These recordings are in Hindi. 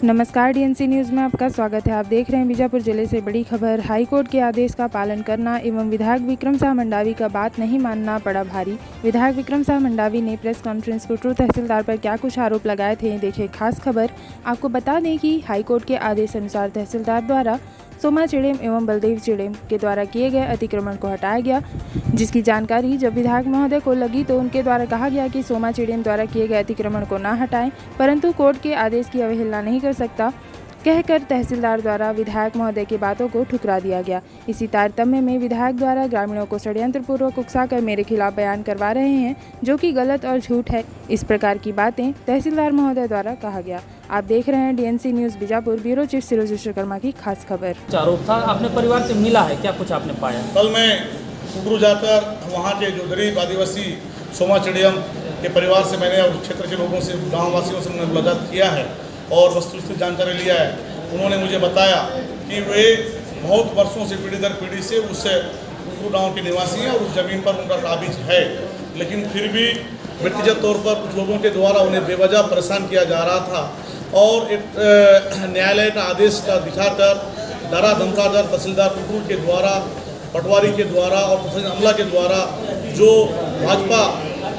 नमस्कार, डीएनसी न्यूज़ में आपका स्वागत है। आप देख रहे हैं बीजापुर जिले से बड़ी खबर। हाईकोर्ट के आदेश का पालन करना एवं विधायक विक्रम साह मंडावी का बात नहीं मानना पड़ा भारी। विधायक विक्रम साह मंडावी ने प्रेस कॉन्फ्रेंस कुटरू तहसीलदार पर क्या कुछ आरोप लगाए थे, देखें खास खबर। आपको बता दें कि हाईकोर्ट के आदेश अनुसार तहसीलदार द्वारा सोमा चेड़ेम एवं बलदेव चेड़ेम के द्वारा किए गए अतिक्रमण को हटाया गया, जिसकी जानकारी जब विधायक महोदय को लगी तो उनके द्वारा कहा गया कि सोमा चेड़ेम द्वारा किए गए अतिक्रमण को न हटाएं, परंतु कोर्ट के आदेश की अवहेलना नहीं कर सकता कहकर तहसीलदार द्वारा विधायक महोदय की बातों को ठुकरा दिया गया। इसी तारतम्य में विधायक द्वारा ग्रामीणों को षड्यंत्रपूर्वक उकसाकर मेरे खिलाफ बयान करवा रहे हैं, जो कि गलत और झूठ है। इस प्रकार की बातें तहसीलदार महोदय द्वारा कहा गया। आप देख रहे हैं DNC news Bijapur, bureau chief Siroj Vishwakarma की खास खबर। आरोप था अपने परिवार से मिला है, क्या कुछ आपने पाया? कल मैं कुटरू जाकर वहाँ के जो गरीब आदिवासी सोमा चेड़ियम के परिवार से मैंने और क्षेत्र के लोगों से, गाँव वासियों से मैंने मुलाकात किया है और वस्तुस्थित जानकारी लिया है। उन्होंने मुझे बताया कि वे बहुत वर्षों से पीढ़ी दर पीढ़ी से उस कुटरू गाँव के निवासी हैं और उस ज़मीन पर उनका काबिज है, लेकिन फिर भी व्यक्तिगत तौर पर कुछ लोगों के द्वारा उन्हें बेवजह परेशान किया जा रहा था और एक न्यायालय का आदेश का दिखाकर डरा धमकाकर तहसीलदार कुटरू के द्वारा, पटवारी के द्वारा और प्रशासन अमला के द्वारा जो भाजपा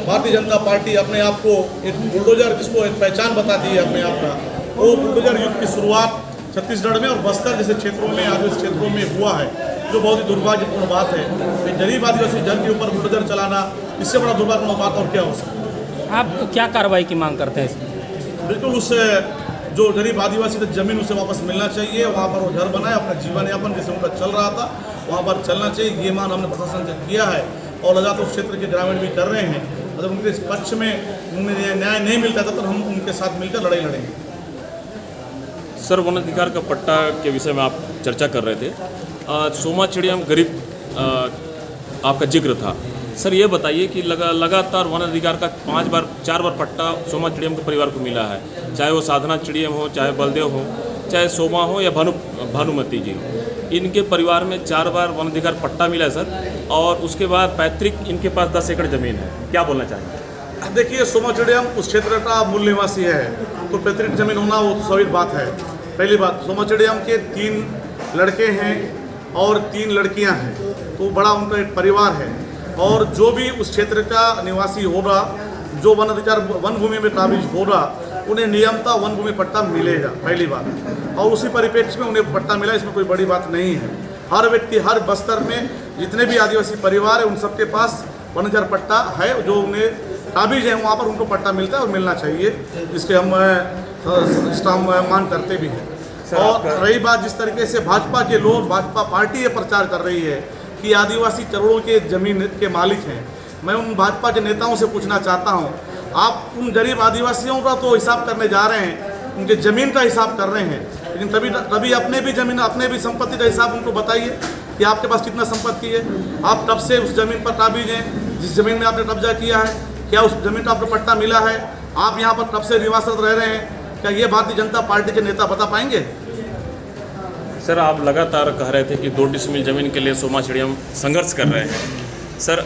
भारतीय जनता पार्टी अपने आप को एक बुलडोजर, जिसको एक पहचान बताती है अपने आप का, वो बुलडोजर युद्ध की शुरुआत छत्तीसगढ़ में और बस्तर जैसे क्षेत्रों में, आदिवासी क्षेत्रों में हुआ है, जो बहुत ही दुर्भाग्यपूर्ण बात है। एक गरीब आदिवासी जन के ऊपर बुलडोजर चलाना, इससे बड़ा दुर्भाग्यपूर्ण बात और क्या हो सकता है। आप क्या कार्रवाई की मांग करते हैं इसमें? बिल्कुल उस जो गरीब आदिवासी की जमीन उसे वापस मिलना चाहिए, वहाँ पर वो घर बनाए, अपना जीवन यापन जैसे उनका चल रहा था वहाँ पर चलना चाहिए। ये मांग हमने प्रशासन से किया है और लगातार उस क्षेत्र के ग्रामीण भी कर रहे हैं। अगर उनके इस पक्ष में उन्हें न्याय नहीं मिलता था तो हम उनके साथ मिलकर लड़ाई लड़ेंगे। सर, वन अधिकार का पट्टा के विषय में आप चर्चा कर रहे थे। सोमा चेड़ियम गरीब आपका जिक्र था। सर, ये बताइए कि लगातार वन अधिकार का 4 बार पट्टा सोमा चेड़ियम के परिवार को मिला है, चाहे वो साधना चेड़ियम हो, चाहे बलदेव हो, चाहे सोमा हो या भानुमती जी, इनके परिवार में 4 बार वन अधिकार पट्टा मिला है सर। और उसके बाद पैतृक इनके पास 10 एकड़ ज़मीन है। क्या बोलना चाहेंगे? देखिए, सोमा चेड़ियम उस क्षेत्र का मूल निवासी है तो पैतृक जमीन होना वो स्वाभाविक बात है। पहली बात, सोमा चेड़ियम के 3 लड़के हैं और 3 लड़कियां हैं, तो बड़ा उनका एक परिवार है और जो भी उस क्षेत्र का निवासी होगा, जो वन अधिकार वन भूमि में काबिज होगा, उन्हें नियमता वन भूमि पट्टा मिलेगा, पहली बात। और उसी परिप्रेक्ष्य में उन्हें पट्टा मिला, इसमें कोई बड़ी बात नहीं है। हर व्यक्ति, हर बस्तर में जितने भी आदिवासी परिवार है उन सबके पास वन अधिकार पट्टा है, जो उन्हें काबिज है वहाँ पर उनको पट्टा मिलता है और मिलना चाहिए, जिसके हम मांग करते भी हैं। और रही बात जिस तरीके से भाजपा के लोग, भाजपा पार्टी ये प्रचार कर रही है कि आदिवासी करोड़ों के जमीन के मालिक हैं, मैं उन भाजपा के नेताओं से पूछना चाहता हूं, आप उन गरीब आदिवासियों का तो हिसाब करने जा रहे हैं, उनके ज़मीन का हिसाब कर रहे हैं, लेकिन कभी अपने भी ज़मीन, अपने भी संपत्ति का हिसाब उनको बताइए कि आपके पास कितना संपत्ति है, आप कब से उस ज़मीन पर काबिज हैं, जिस ज़मीन में आपने कब्जा किया है, क्या उस ज़मीन का आपको पट्टा मिला है, आप यहाँ पर कब से निवासरत रह रहे हैं, क्या ये भारतीय जनता पार्टी के नेता बता पाएंगे? सर, आप लगातार कह रहे थे कि 2 डिसमिल ज़मीन के लिए सोमा चेड़ियम संघर्ष कर रहे हैं। सर,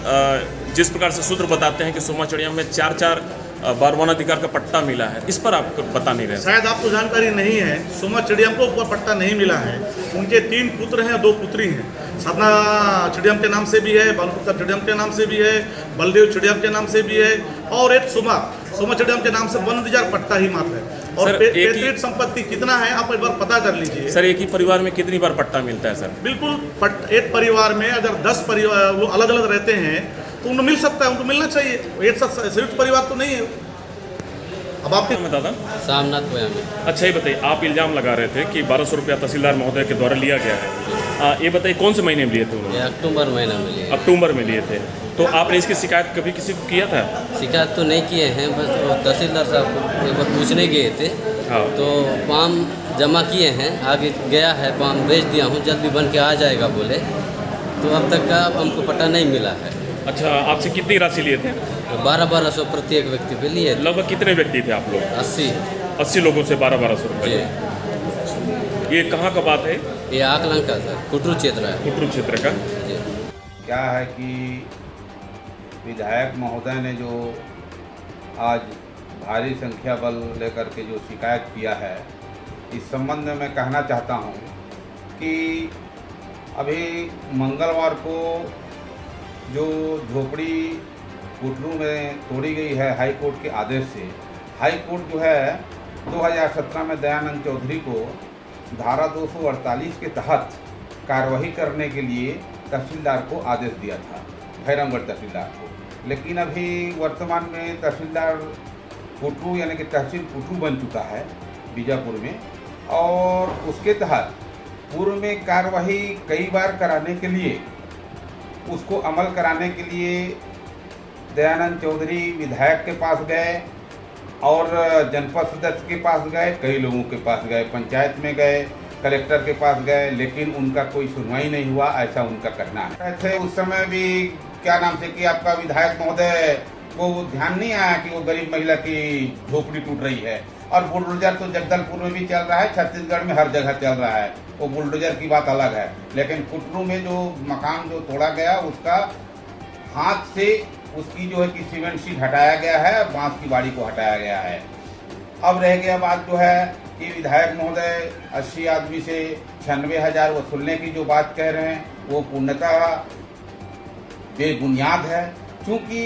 जिस प्रकार से सूत्र बताते हैं कि सोमा चेड़ियम में 4 बार वन अधिकार का पट्टा मिला है, इस पर आप बता नहीं रहे। शायद आपको जानकारी नहीं है, सोमा चेड़ियम को पट्टा नहीं मिला है। उनके 3 पुत्र हैं और 2 पुत्री हैं। साधना चेड़ियम के नाम से भी है, भानुमती चेड़ियम के नाम से भी है, बलदेव चेड़ियम के नाम से भी है और एक सोमा चेड़ियम के नाम से वन अधिकार पट्टा ही मात्र है। और पैतृक संपत्ति कितना है आप एक बार पता कर लीजिए। सर, एक ही परिवार में कितनी बार पट्टा मिलता है? सर, बिल्कुल, एक परिवार में अगर 10 परिवार वो अलग अलग रहते हैं तो उनको मिल सकता है, उनको मिलना चाहिए। एक साथ संयुक्त परिवार तो नहीं है। अब आपके दादा सामनाथ में। अच्छा, ये बताइए, आप इल्ज़ाम लगा रहे थे कि 1200 रुपया तहसीलदार महोदय के द्वारा लिया गया है। ये बताइए, कौन से महीने में लिए थे उन्होंने? अक्टूबर महीना में लिए। अक्टूबर में लिए थे। तो आपने इसकी शिकायत कभी किसी को किया था? शिकायत तो नहीं किए हैं, बस वो तहसीलदार साहब को एक बार पूछने गए थे। हाँ। तो फॉर्म जमा किए हैं, आगे गया है, फॉर्म भेज दिया हूँ, जल्दी बन के आ जाएगा बोले, तो अब तक का हमको पट्टा नहीं मिला है। अच्छा, आपसे कितनी राशि लिए थे? 1200 प्रत्येक व्यक्ति पे लिए। लगभग कितने व्यक्ति थे आप लोग? 80 लोगों से 1200 रुपये। ये कहाँ का बात है? ये आकलन का सर, कुटरू क्षेत्र है। कुटरू क्षेत्र का। क्या है कि विधायक महोदय ने जो आज भारी संख्या बल लेकर के जो शिकायत किया है, इस संबंध में मैं कहना चाहता हूँ कि अभी मंगलवार को जो झोपड़ी कुटरू में तोड़ी गई है हाई कोर्ट के आदेश से, हाई कोर्ट जो है 2017 में दयानंद चौधरी को धारा 248 के तहत कार्रवाई करने के लिए तहसीलदार को आदेश दिया था, भैरमगढ़ तहसीलदार को। लेकिन अभी वर्तमान में तहसीलदार कुटरू यानी कि तहसील कुटरू बन चुका है बीजापुर में, और उसके तहत पूर्व में कार्रवाई कई बार कराने के लिए, उसको अमल कराने के लिए दयानंद चौधरी विधायक के पास गए और जनपद सदस्य के पास गए, कई लोगों के पास गए, पंचायत में गए, कलेक्टर के पास गए, लेकिन उनका कोई सुनवाई नहीं हुआ, ऐसा उनका कहना है। ऐसे उस समय भी क्या नाम से कि आपका विधायक महोदय को ध्यान नहीं आया कि वो गरीब महिला की झोपड़ी टूट रही है। और बुलडोजर तो जगदलपुर में भी चल रहा है, छत्तीसगढ़ में हर जगह चल रहा है, वो बुलडोजर की बात अलग है। लेकिन कुटरू में जो मकान जो तोड़ा गया उसका हाथ से उसकी जो है कि सीमेंट शीट हटाया गया है, बांस की बाड़ी को हटाया गया है। अब रह गया बात जो है कि विधायक महोदय 80 आदमी से 96,000 वसूलने की जो बात कह रहे हैं वो पूर्णतः बेबुनियाद है। क्योंकि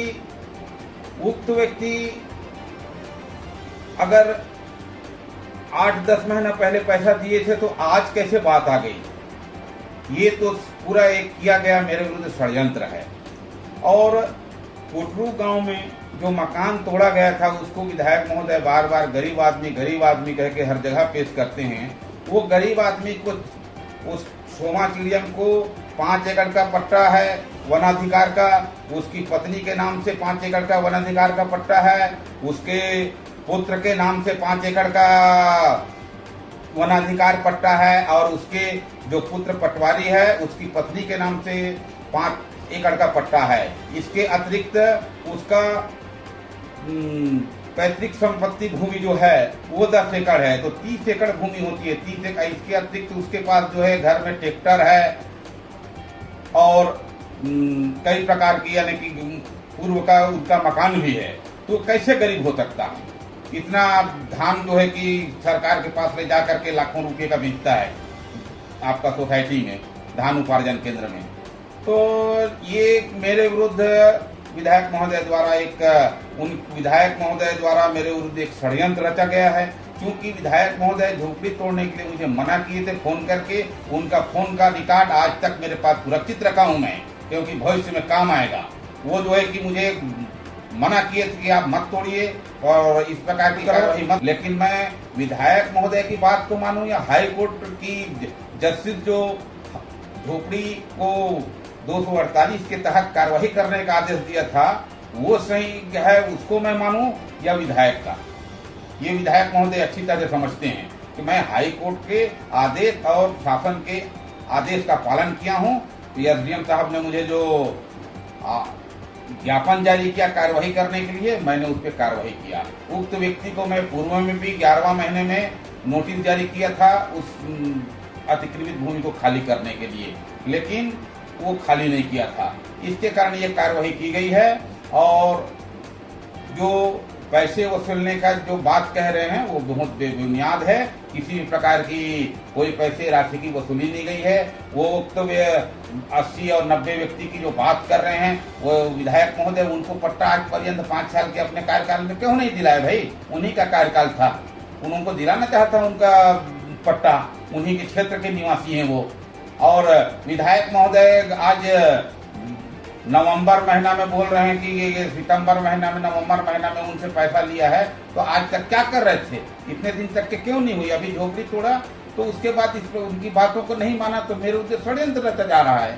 उक्त व्यक्ति अगर 8-10 महीना पहले पैसा दिए थे तो आज कैसे बात आ गई? ये तो पूरा एक किया गया मेरे विरुद्ध षड्यंत्र है। और कुटरू गांव में जो मकान तोड़ा गया था उसको विधायक महोदय बार बार गरीब आदमी कह के हर जगह पेश करते हैं। वो गरीब आदमी को उस सोमा चिड़ियम को 5 एकड़ का पट्टा है वनाधिकार का, उसकी पत्नी के नाम से 5 एकड़ का वनाधिकार का पट्टा है, उसके पुत्र के नाम से 5 एकड़ का वनाधिकार पट्टा है, और उसके जो पुत्र पटवारी है उसकी पत्नी के नाम से 5 एकड़ का पट्टा है। इसके अतिरिक्त उसका पैतृक संपत्ति भूमि जो है वो 10 एकड़ है, तो 30 एकड़ भूमि होती है। 30 एकड़ इसके अतिरिक्त उसके पास जो है घर में ट्रैक्टर है और कई प्रकार की यानी कि पूर्व का उनका मकान भी है। तो कैसे गरीब हो सकता है? इतना धान जो है कि सरकार के पास ले जा करके लाखों रुपए का बेचता है आपका सोसाइटी में, धान उपार्जन केंद्र में। तो ये मेरे विरुद्ध विधायक महोदय द्वारा मेरे विरुद्ध एक षड्यंत्र रचा गया है। क्योंकि विधायक महोदय झोपड़ी तोड़ने के लिए मुझे मना किए थे फोन करके, उनका फोन का रिकॉर्ड आज तक मेरे पास सुरक्षित रखा हूं मैं, क्योंकि भविष्य में काम आएगा। वो जो है कि मुझे मना किए थे कि आप मत तोड़िए और इस प्रकार की कार्रवाई मत। लेकिन मैं विधायक महोदय की बात को मानूं या हाई कोर्ट की जस्टिस जो झोपड़ी को 248 के तहत कार्रवाई करने का आदेश दिया था वो सही है, उसको मैं मानूं या विधायक का? ये विधायक महोदय अच्छी तरह समझते हैं कि मैं हाई कोर्ट के आदेश और शासन के आदेश का पालन किया हूं। एसडीएम साहब ने मुझे जो ज्ञापन जारी किया कार्रवाई करने के लिए, मैंने उस पर कार्रवाई किया। उक्त व्यक्ति को मैं पूर्व में भी 11वां महीने में नोटिस जारी किया था उस अतिक्रमित भूमि को खाली करने के लिए, लेकिन वो खाली नहीं किया था। इसके कारण ये कार्रवाई की गई है। और जो पैसे वसूलने का जो बात कह रहे हैं वो बहुत बेबुनियाद है। किसी भी प्रकार की कोई पैसे राशि की वसूली नहीं गई है। वो तो 80 और 90 व्यक्ति की जो बात कर रहे हैं वो विधायक महोदय उनको पट्टा आज पर्यंत 5 साल के अपने कार्यकाल में क्यों नहीं दिलाया? भाई उन्हीं का कार्यकाल था, उनको दिलाना चाहता उनका पट्टा, उन्हीं के क्षेत्र के निवासी हैं वो। और विधायक महोदय आज नवंबर महीना में बोल रहे हैं कि ये सितंबर महीना में नवंबर महीना में उनसे पैसा लिया है, तो आज तक क्या कर रहे थे? इतने दिन तक के क्यों नहीं हुई? अभी झोपड़ी तोड़ा तो उसके बाद इस पर उनकी बातों को नहीं माना, तो मेरे उद्देश्य षड्यंत्र रचा जा रहा है।